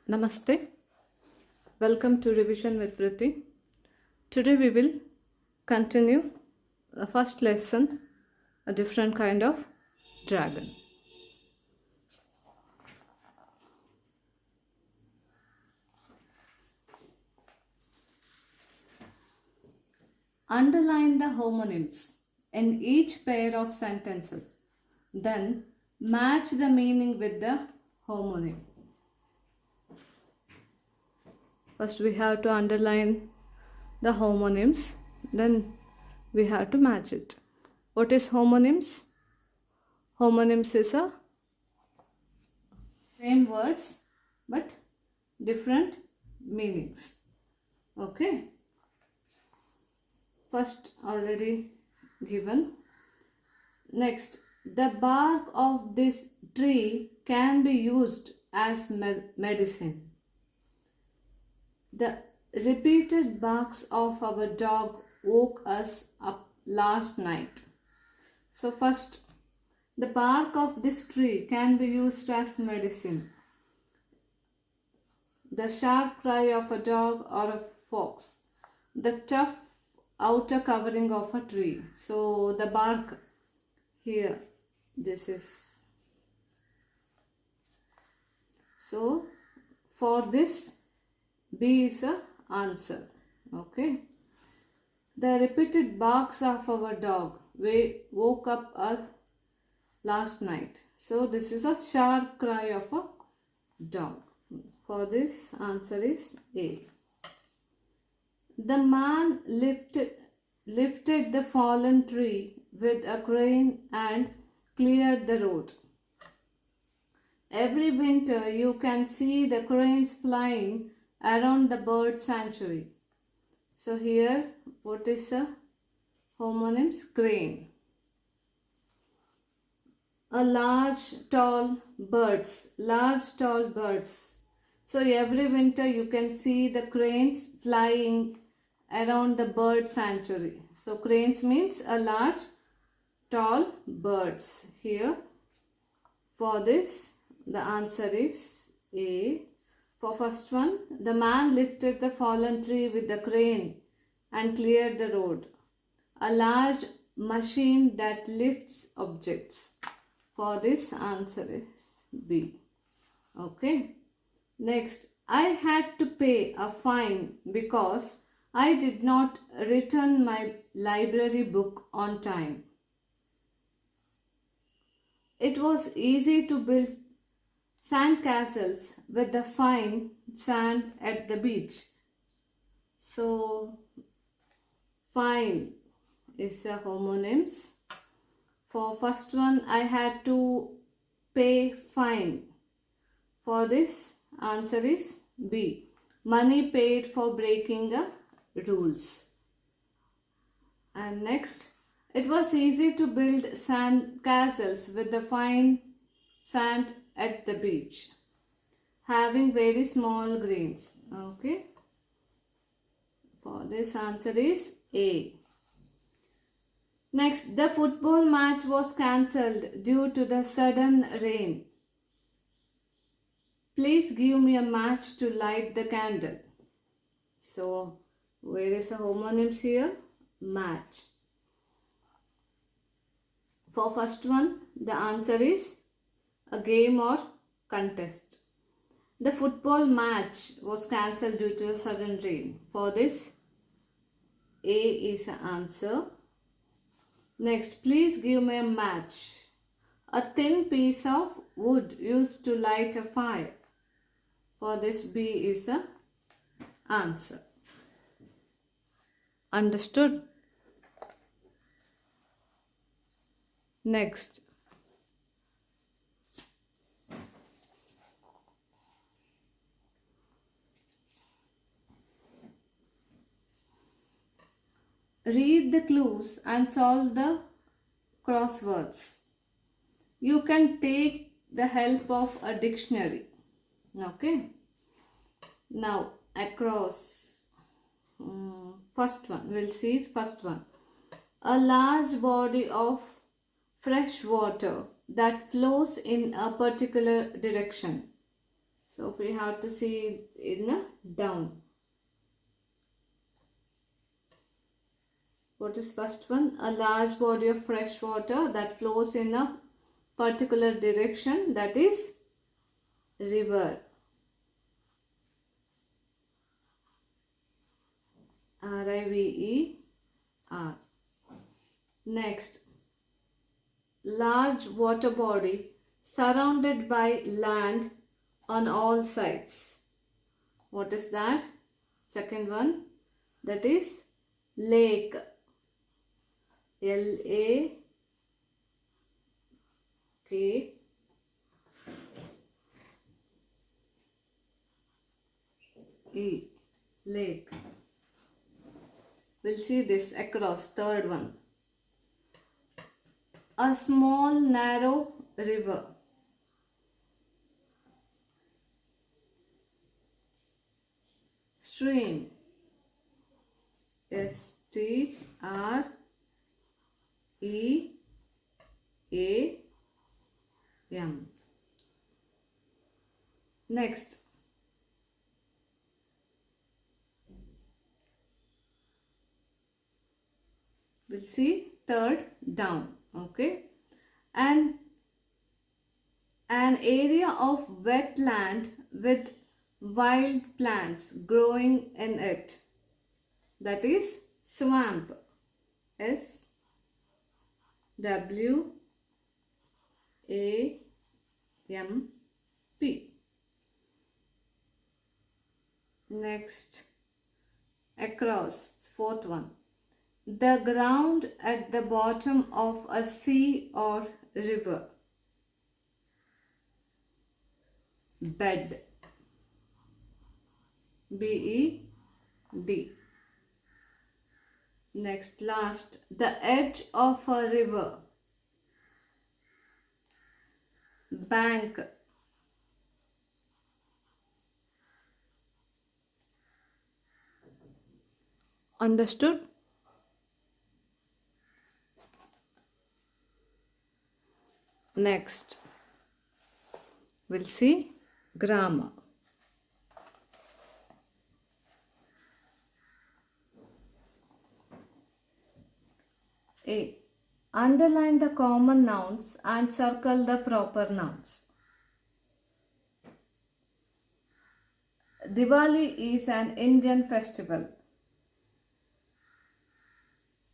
Namaste. Welcome to Revision with Vrithi. Today we will continue the first lesson, a different kind of dragon. Underline the homonyms in each pair of sentences. Then match the meaning with the homonym. First we have to underline the homonyms, then we have to match it. What is homonyms? Homonyms is a same words but different meanings. Okay. First already given. Next, the bark of this tree can be used as medicine. The repeated barks of our dog woke us up last night. So first, the bark of this tree can be used as medicine. The sharp cry of a dog or a fox. The tough outer covering of a tree. So the bark here, this is. So for this, B is a answer. Okay. The repeated barks of our dog woke up us last night. So this is a sharp cry of a dog. For this, answer is A. The man lifted the fallen tree with a crane and cleared the road. Every winter you can see the cranes flying around the bird sanctuary. So here, what is a homonyms? Crane. A large tall birds. So every winter you can see the cranes flying around the bird sanctuary. So cranes means a large tall birds. Here for this the answer is A. For first one, the man lifted the fallen tree with the crane and cleared the road. A large machine that lifts objects. For this answer is B. Okay. Next, I had to pay a fine because I did not return my library book on time. It was easy to build sand castles with the fine sand at the beach. So, fine is a homonyms. For first one, I had to pay fine. For this, answer is B. Money paid for breaking the rules. And next, it was easy to build sand castles with the fine sand at the beach, having very small grains. Okay. For this answer is A. Next, the football match was cancelled due to the sudden rain. Please give me a match to light the candle. So, where is the homonyms here? Match. For first one, the answer is a game or contest. The football match was cancelled due to a sudden rain. For this, A is the answer. Next, please give me a match. A thin piece of wood used to light a fire. For this, B is the answer. Understood? Next. Read the clues and solve the crosswords. You can take the help of a dictionary. Okay. Now, across. First one. We'll see first one. A large body of fresh water that flows in a particular direction. So we have to see in a down. What is first one? A large body of fresh water that flows in a particular direction, that is river. R-I-V-E-R. Next, large water body surrounded by land on all sides. What is that? Second one, that is lake. L-A-K. E. Lake. We'll see this across. Third one. A small narrow river. Stream. S-T-R-E-A-M. Next. We'll see third down. Okay. And an area of wetland with wild plants growing in it, that is swamp. S-W-A-M-P. Next, across, fourth one. The ground at the bottom of a sea or river. Bed. B-E-D. Next, last, the edge of a river. Bank. Understood? Next, we'll see grammar. A. Underline the common nouns and circle the proper nouns. Diwali is an Indian festival.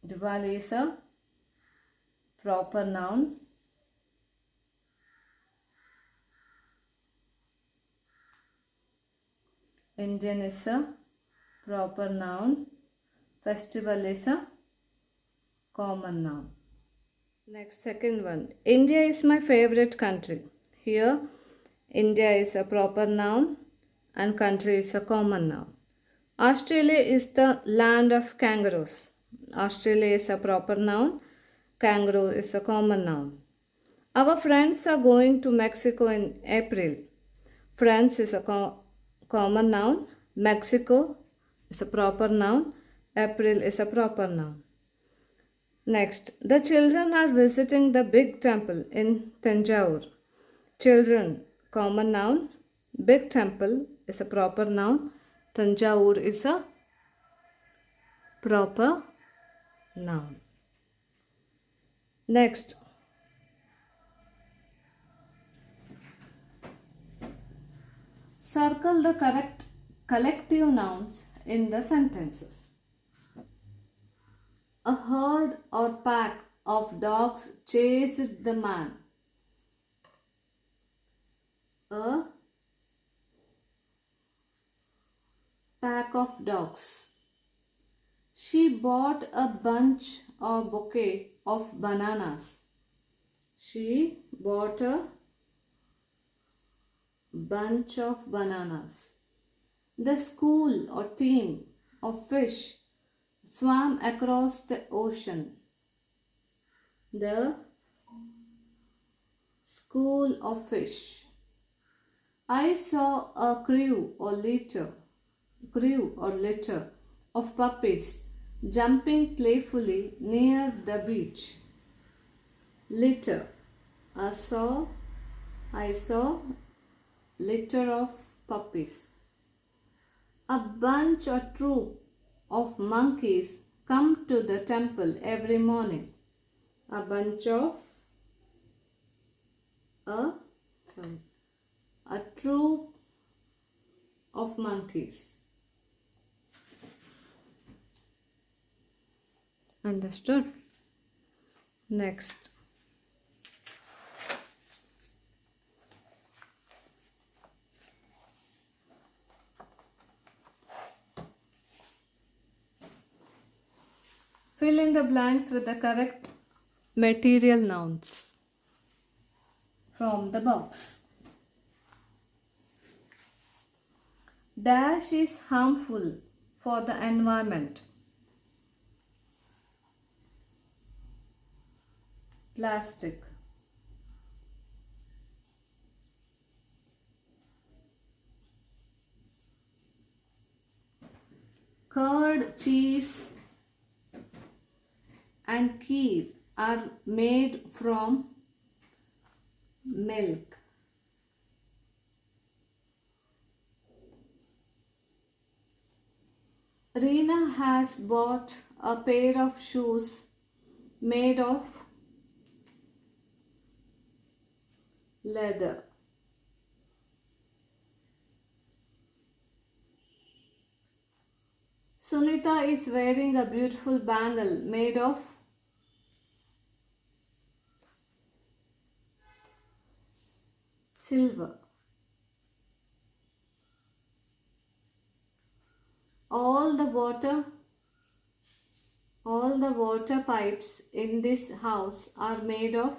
Diwali is a proper noun. Indian is a proper noun. Festival is a common noun. Next, second one. India is my favorite country. Here, India is a proper noun and country is a common noun. Australia is the land of kangaroos. Australia is a proper noun. Kangaroo is a common noun. Our friends are going to Mexico in April. Friends is a common noun. Mexico is a proper noun. April is a proper noun. Next, the children are visiting the big temple in Tanjore. Children, common noun. Big temple is a proper noun. Tanjore is a proper noun. Next, circle the correct collective nouns in the sentences. A herd or pack of dogs chased the man. A pack of dogs. She bought a bunch or bouquet of bananas. She bought a bunch of bananas. The school or team of fish swam across the ocean. The school of fish. I saw a crew or litter of puppies jumping playfully near the beach. Litter. I saw litter of puppies. A bunch or troop of monkeys come to the temple every morning. A bunch of a troop of monkeys. Understood? Next. Fill in the blanks with the correct material nouns from the box. Dash is harmful for the environment. Plastic. Curd, cheese and kheer are made from milk. Reena has bought a pair of shoes made of leather. Sunita is wearing a beautiful bangle made of silver. All the water pipes in this house are made of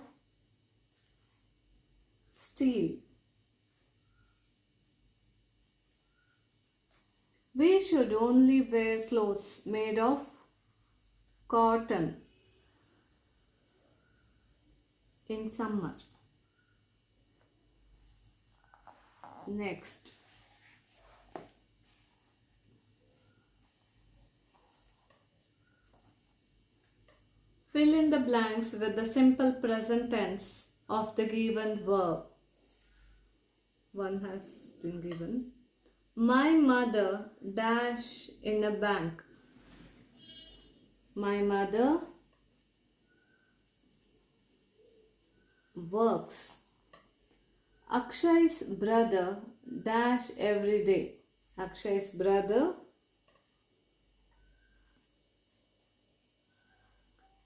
steel. We should only wear clothes made of cotton in summer. Next. Fill in the blanks with the simple present tense of the given verb. One has been given. My mother dash in a bank. My mother works. Akshay's brother dash every day. Akshay's brother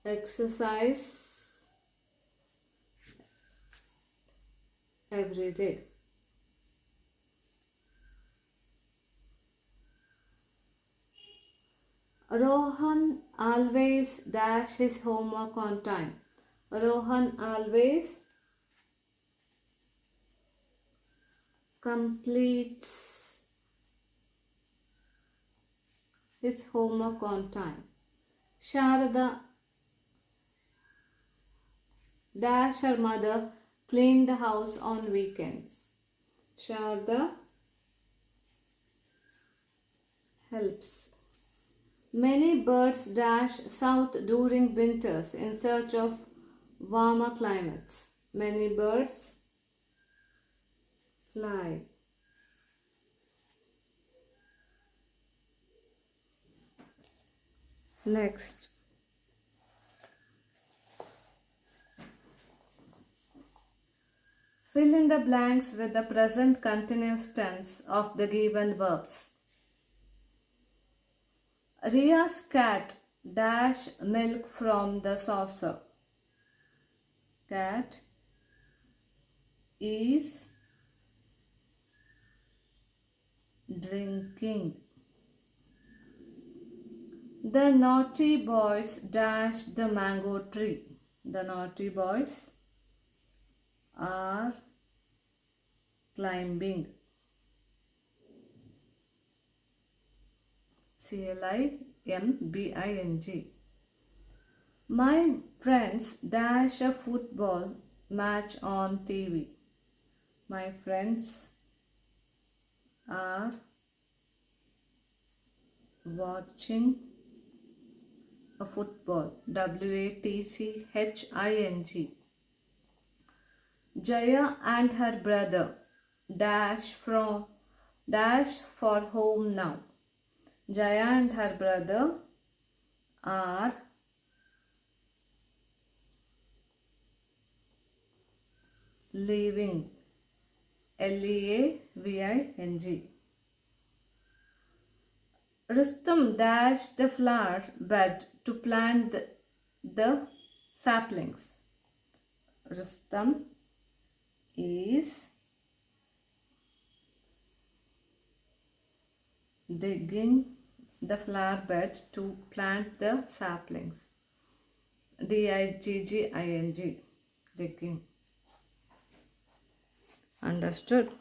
exercise every day. Rohan always dash his homework on time. Rohan always completes his homework on time. Sharada dash her mother clean the house on weekends. Sharda helps. Many birds dash south during winters in search of warmer climates. Many birds fly. Next. Fill in the blanks with the present continuous tense of the given verbs. Ria's cat dash milk from the saucer. Cat is drinking. The naughty boys dash the mango tree. The naughty boys are climbing. climbing. My friends dash a football match on TV. My friends are watching a football. watching. Jaya and her brother dash from dash for home now. Jaya and her brother are leaving. Leaving. Rustam dashed the flower bed to plant the saplings. Rustam is digging the flower bed to plant the saplings. Digging. Digging. Understood?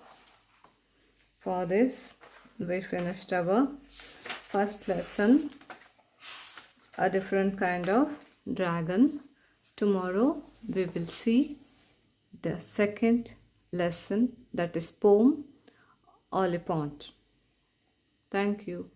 For this, we finished our first lesson, a different kind of dragon. Tomorrow we will see the second lesson, that is poem Olipont. Thank you.